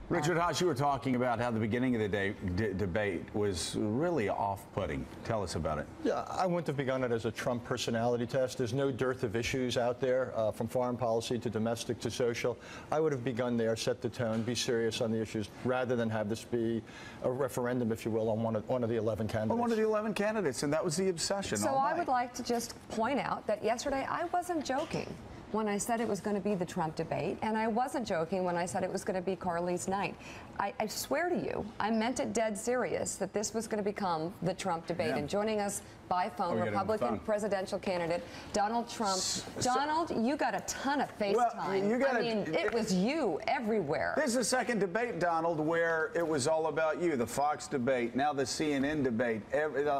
Richard Haas, you were talking about how the beginning of the debate was really off-putting. Tell us about it. Yeah, I wouldn't have begun it as a Trump personality test. There's no dearth of issues out there, from foreign policy to domestic to social. I would have begun there, set the tone, be serious on the issues, rather than have this be a referendum, if you will, on one of the 11 candidates. Well, one of the 11 candidates, and that was the obsession. So I would like to just point out that yesterday I wasn't joking when I said it was going to be the Trump debate, and I wasn't joking when I said it was going to be Carly's night. I swear to you, I meant it dead serious that this was going to become the Trump debate. Yeah. And joining us by phone, Republican presidential candidate Donald Trump. Donald, you got a ton of FaceTime. Well, it was you everywhere. This is the second debate, Donald, where it was all about you. The Fox debate, now the CNN debate,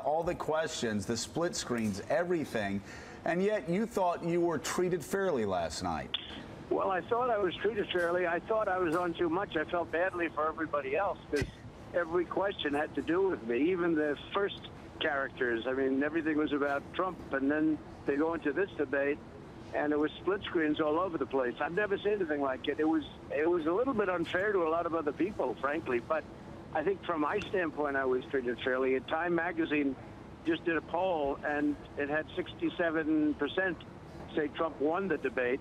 all the questions, the split screens, everything. And yet you thought you were treated fairly last night. Well, I thought I was treated fairly. I thought I was on too much. I felt badly for everybody else because every question had to do with me, even the first characters. I mean, everything was about Trump, and then they go into this debate, and it was split screens all over the place. I've never seen anything like it. It was a little bit unfair to a lot of other people, frankly, but I think from my standpoint, I was treated fairly. Time Magazine just did a poll, and it had 67% say Trump won the debate.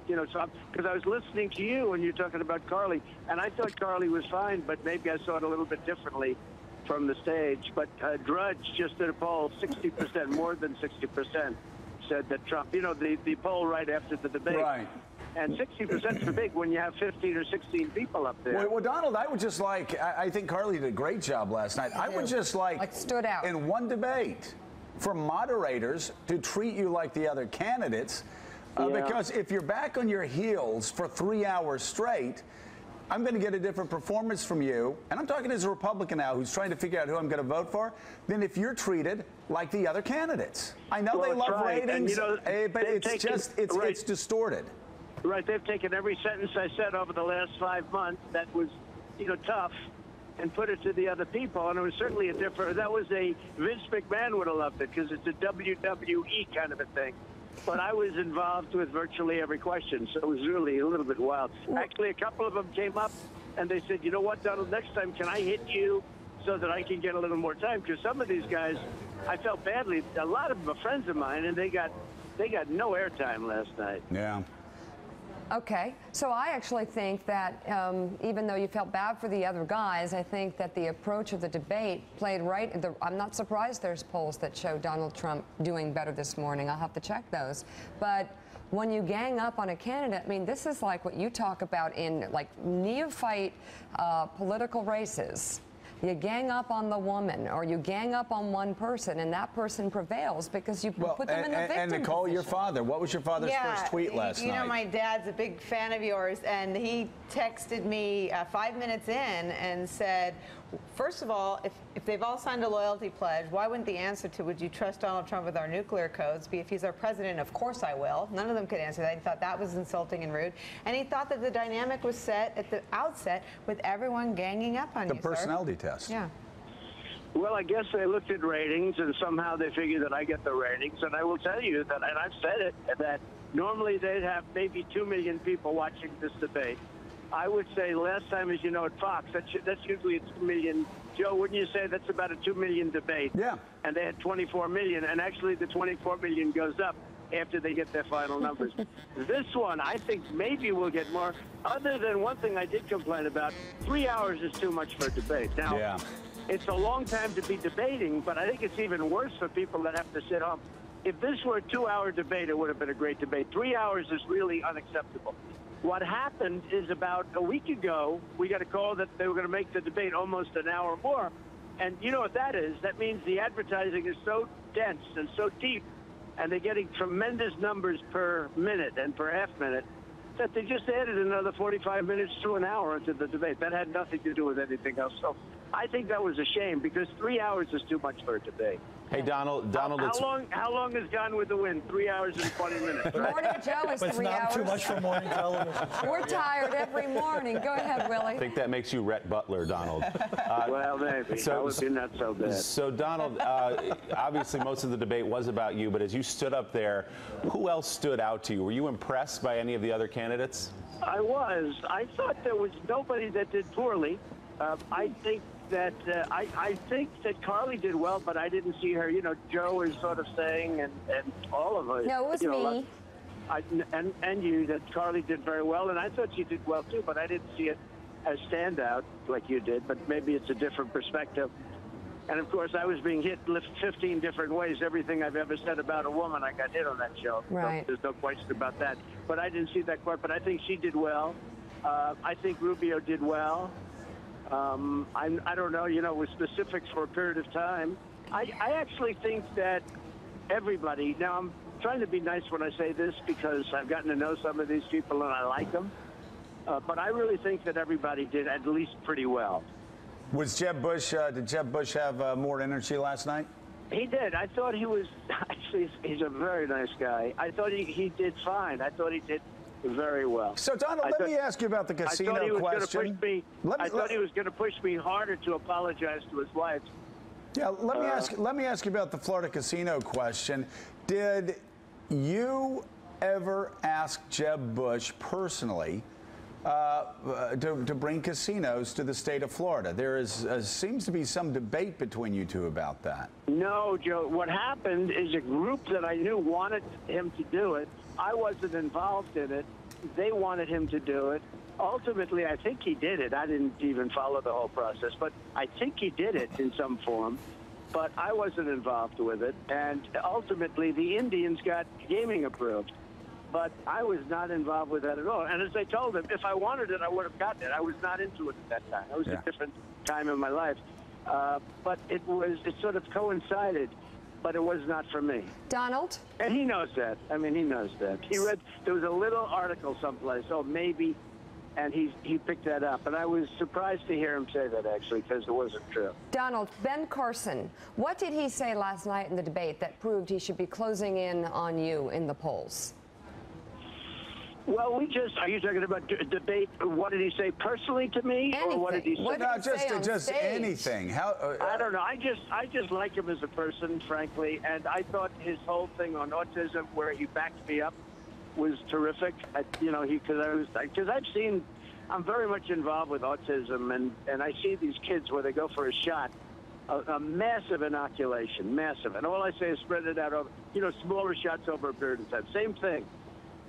You know, so because I was listening to you when you're talking about Carly, and I thought Carly was fine, but maybe I saw it a little bit differently from the stage. But Drudge just did a poll, 60%, more than 60%, said that Trump, you know, the poll right after the debate. Right. And 60% is big when you have 15 or 16 people up there. Well, Donald, I would just like, I think Carly did a great job last night. I would just like stood out in one debate for moderators to treat you like the other candidates. Because if you're back on your heels for 3 hours straight, I'm going to get a different performance from you, and I'm talking as a Republican now who's trying to figure out who I'm going to vote for, than if you're treated like the other candidates. I know they love ratings, but it's distorted. Right, they've taken every sentence I said over the last 5 months that was, you know, tough, and put it to the other people, and it was certainly a different. That was a Vince McMahon would have loved it because it's a WWE kind of a thing. But I was involved with virtually every question, so it was really a little bit wild. Actually, a couple of them came up, and they said, "You know what, Donald? Next time, can I hit you so that I can get a little more time?" Because some of these guys, I felt badly. A lot of them are friends of mine, and they got no airtime last night. Yeah. Okay, so I actually think that even though you felt bad for the other guys, I think that the approach of the debate played right. I'm not surprised there's polls that show Donald Trump doing better this morning. I'll have to check those. But when you gang up on a candidate, I mean, this is like what you talk about in like neophyte political races. You gang up on the woman, or you gang up on one person, and that person prevails because you put them in the victim And Nicole, position. your father, what was your father's first tweet last night? You know, my dad's a big fan of yours, and he texted me 5 minutes in and said, first of all, if they've all signed a loyalty pledge, why wouldn't the answer to would you trust Donald Trump with our nuclear codes be if he's our president? Of course I will. None of them could answer that. He thought that was insulting and rude. And he thought that the dynamic was set at the outset with everyone ganging up on you, The personality test. Yeah. Well, I guess they looked at ratings, and somehow they figured that I get the ratings. And I will tell you that, and I've said it, that normally they'd have maybe 2 million people watching this debate. I would say last time, as you know, at Fox, that's usually a 2 million. Joe, wouldn't you say that's about a 2 million debate? Yeah. And they had 24 million, and actually the 24 million goes up after they get their final numbers. This one, I think maybe we'll get more. Other than one thing I did complain about, 3 hours is too much for a debate. Now, it's a long time to be debating, but I think it's even worse for people that have to sit home. If this were a 2-hour debate, it would have been a great debate. 3 hours is really unacceptable. What happened is about a week ago, we got a call that they were going to make the debate almost an hour more. And you know what that is? That means the advertising is so dense and so deep, and they're getting tremendous numbers per minute and per half minute, that they just added another 45 minutes to an hour into the debate. That had nothing to do with anything else. So I think that was a shame because 3 hours is too much for a debate. Hey, Donald, How long is Gone with the Wind? 3 hours and 20 minutes. Right? Morning Joe is But it's 3 not hours. too much for morning television. We're tired every morning. Go ahead, Willie. I think that makes you Rhett Butler, Donald. Well, maybe. That would be not so bad. So, Donald, obviously most of the debate was about you, but as you stood up there, who else stood out to you? Were you impressed by any of the other candidates? I was. I thought there was nobody that did poorly. I think that Carly did well, but I didn't see her. You know, Joe is sort of saying, and all of us. No, it was me. And you, that Carly did very well, and I thought she did well too, but I didn't see it as standout like you did. But maybe it's a different perspective. And of course, I was being hit 15 different ways. Everything I've ever said about a woman, I got hit on that show. Right. So there's no question about that. But I didn't see that part. But I think she did well. I think Rubio did well. I don't know, you know, with specifics for a period of time. I actually think that everybody, now I'm trying to be nice when I say this because I've gotten to know some of these people and I like them, but I really think that everybody did at least pretty well. Was Jeb Bush, did Jeb Bush have more energy last night? He did. I thought he was, actually, he's a very nice guy. I thought he did fine. I thought he did very well. So, Donald, let me ask you about the casino question. I thought he was going to push me harder to apologize to his wife. Yeah, let me ask you about the Florida casino question. Did you ever ask Jeb Bush personally to bring casinos to the state of Florida? There seems to be some debate between you two about that. No, Joe. What happened is a group that I knew wanted him to do it. I wasn't involved in it. They wanted him to do it. Ultimately, I think he did it. I didn't even follow the whole process, but I think he did it in some form. But I wasn't involved with it. And ultimately, the Indians got gaming approved. But I was not involved with that at all. And as I told him, if I wanted it, I would have gotten it. I was not into it at that time. It was a different time in my life. But it sort of coincided. But it was not for me. Donald? And he knows that. I mean, he knows that. He read, there was a little article someplace, oh, maybe, and he picked that up. And I was surprised to hear him say that, actually, because it wasn't true. Donald, Ben Carson, what did he say last night in the debate that proved he should be closing in on you in the polls? Well, are you talking about debate? What did he say personally to me? Anything. Or what did he say? What did he say on just stage? anything. I don't know. I just like him as a person, frankly. And I thought his whole thing on autism, where he backed me up, was terrific. Because I'm very much involved with autism, and I see these kids where they go for a shot, a massive inoculation, massive. And all I say is spread it out over, smaller shots over a period of time. Same thing.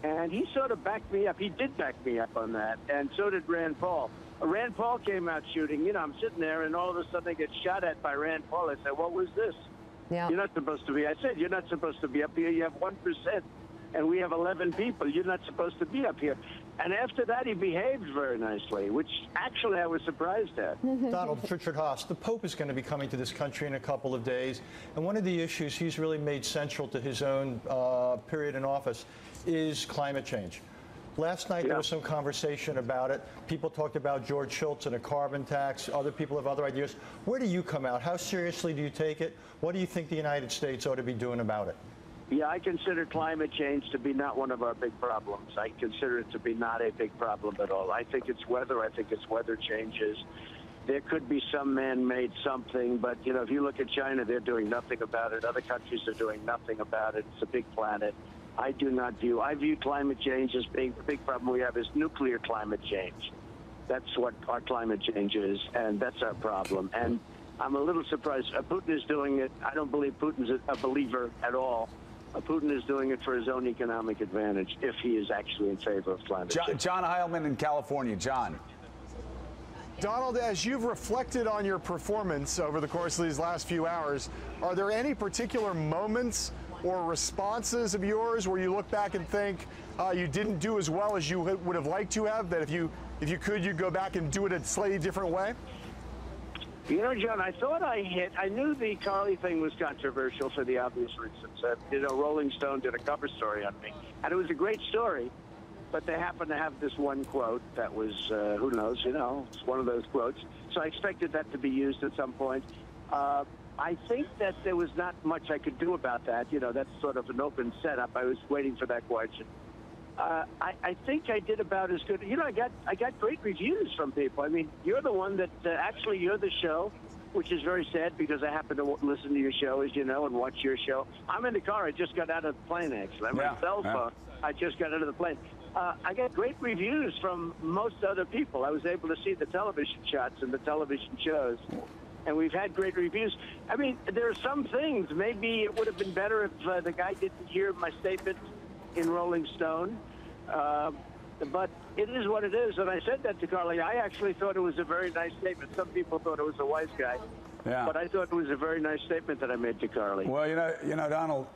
And he sort of backed me up. He did back me up on that, and so did Rand Paul. Rand Paul came out shooting. I'm sitting there, and all of a sudden I get shot at by Rand Paul. I said, what was this? Yeah. You're not supposed to be. I said, you're not supposed to be up here. You have 1%, and we have 11 people. You're not supposed to be up here. And after that, he behaved very nicely, which actually I was surprised at. Donald, Richard Haas, the Pope is going to be coming to this country in a couple of days, and one of the issues he's really made central to his own period in office is climate change. Last night there was some conversation about it. People talked about George Shultz and a carbon tax. Other people have other ideas. Where do you come out? How seriously do you take it? What do you think the United States ought to be doing about it? Yeah, I consider climate change to be not one of our big problems. I consider it to be not a big problem at all. I think it's weather. I think it's weather changes. There could be some man-made something, but, if you look at China, they're doing nothing about it. Other countries are doing nothing about it. It's a big planet. I view climate change as being the big problem we have is nuclear climate change. That's what our climate change is, and that's our problem. And I'm a little surprised. Putin is doing it. I don't believe Putin's a believer at all. Putin is doing it for his own economic advantage, if he is actually in favor of climate change. John Heilman in California. John. Donald, as you've reflected on your performance over the course of these last few hours, are there any particular moments or responses of yours where you look back and think you didn't do as well as you would have liked to have, that if you could, you'd go back and do it a slightly different way? John, I thought I knew the Carly thing was controversial for the obvious reasons. Rolling Stone did a cover story on me, and it was a great story. but they happen to have this one quote that was, who knows, it's one of those quotes. So I expected that to be used at some point. I think that there was not much I could do about that. That's sort of an open setup. I was waiting for that question. I think I did about as good. I got great reviews from people. I mean, you're the one that actually you're the show, which is very sad because I happen to listen to your show, as you know, and watch your show. I'm in the car. I just got out of the plane, actually. I'm on a cell phone. I just got out of the plane. I got great reviews from most other people. I was able to see the television shots and the television shows, and we've had great reviews. I mean, there are some things. Maybe it would have been better if the guy didn't hear my statement in Rolling Stone. But it is what it is, and I said that to Carly. I actually thought it was a very nice statement. Some people thought it was a wise guy. Yeah. But I thought it was a very nice statement that I made to Carly. Well, Donald,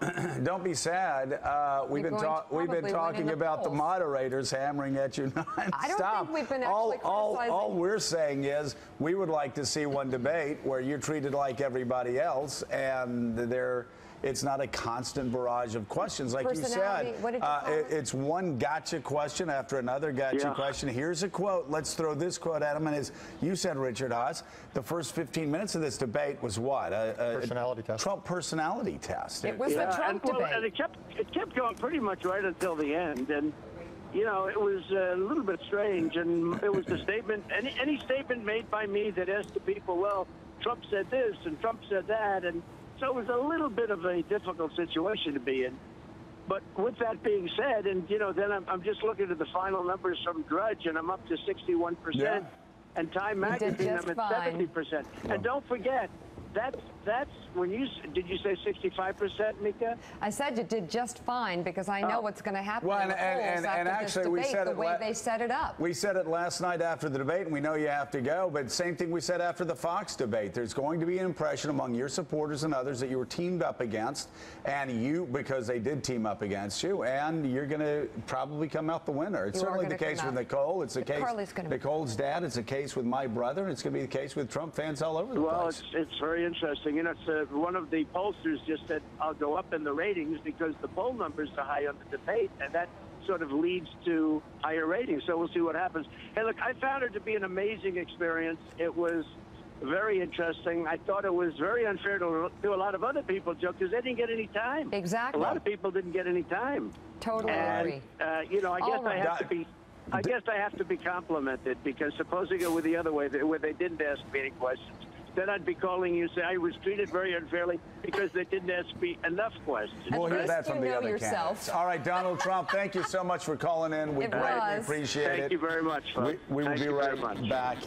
don't be sad. We've been talking about the moderators hammering at you nonstop. I don't think we've been actually criticizing. All we're saying is we would like to see one debate where you're treated like everybody else, and it's not a constant barrage of questions. Like you said, what did you call it? It's one gotcha question after another gotcha question. Here's a quote. Let's throw this quote at him. And as you said, Richard Haas, the first 15 minutes of this debate was what? A personality test. Trump personality test. It was the Trump debate. And it kept going pretty much right until the end. And, it was a little bit strange. And it was the statement, any statement made by me that asked the people, well, Trump said this and Trump said that. And so it was a little bit of a difficult situation to be in. But with that being said, and, then I'm just looking at the final numbers from Drudge, and I'm up to 61%. Yeah. And Time Magazine, I'm at 70%. And don't forget, that's when did you say 65%, Mika? I said you did just fine because I know what's going to happen in the polls and after actually this debate, we said the way they set it up. We said it last night after the debate, and we know you have to go, but same thing we said after the Fox debate. There's going to be an impression among your supporters and others that you were teamed up against, and because they did team up against you, and you're going to probably come out the winner. It's certainly the case with Nicole. It's the case with Nicole's dad. It's the case with my brother, and it's going to be the case with Trump fans all over the place. Well, it's very interesting. It's one of the pollsters just said, I'll go up in the ratings because the poll numbers are high on the debate, and that sort of leads to higher ratings. So we'll see what happens. Hey, look, I found it to be an amazing experience. It was very interesting. I thought it was very unfair to a lot of other people, Joe, because they didn't get any time. Exactly. A lot of people didn't get any time. Totally agree. I guess I have to be complimented because supposing it were the other way, where they didn't ask me any questions, then I'd be calling you and say I was treated very unfairly because they didn't ask me enough questions. We'll hear that from the other candidates. All right, Donald Trump, thank you so much for calling in. We greatly appreciate it. Thank you very much, folks. We will be right back.